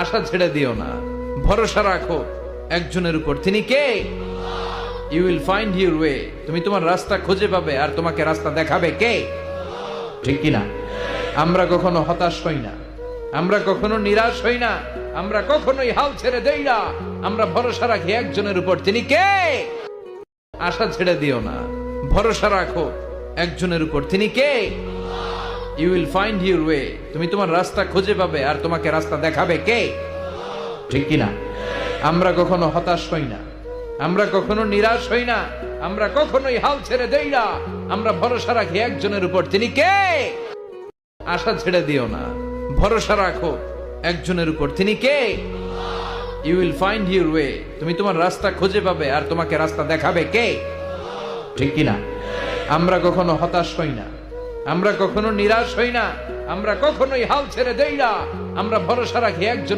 আশা ছেড়ে দিও না, ভরসা রাখো একজনের উপর। তিনি কে? You will find your way. তুমি তোমার রাস্তা খুঁজে পাবে, আর তোমাকে রাস্তা দেখাবে কে? ঠিক কিনা? আমরা কখনো হতাশ হই না, আমরা কখনো নিরাশ হই না, আমরা কখনোই হাল ছেড়ে দেই না। আমরা ভরসা রাখি একজনের উপর। তিনি কে? আশা ছেড়ে দিও না, ভরসা রাখো একজনের উপর। তিনি কে? You will find your way. তুমি তোমার রাস্তা খুঁজে পাবে, আর তোমাকে রাস্তা দেখাবে কে? ঠিক কিনা? আমরা কখনো হতাশ হই না, আমরা কখনো নিরাশ হই না, আমরা কখনোই হাল ছেড়ে দেই না। আমরা ভরসা রাখি একজনের উপর। তিনি কে? আশা ছেড়ে দিও না, ভরসা রাখো একজনের উপর। তিনি কে? You will find your way. তুমি তোমার রাস্তা খুঁজে পাবে, আর তোমাকে রাস্তা দেখাবে কে? ঠিক কিনা? আমরা কখনো হতাশ হই না, আমরা কখনো নিরাশ হই না, আমরা কখনোই হাল ছেড়ে দেই না। আমরা ভরসা রাখি একজনের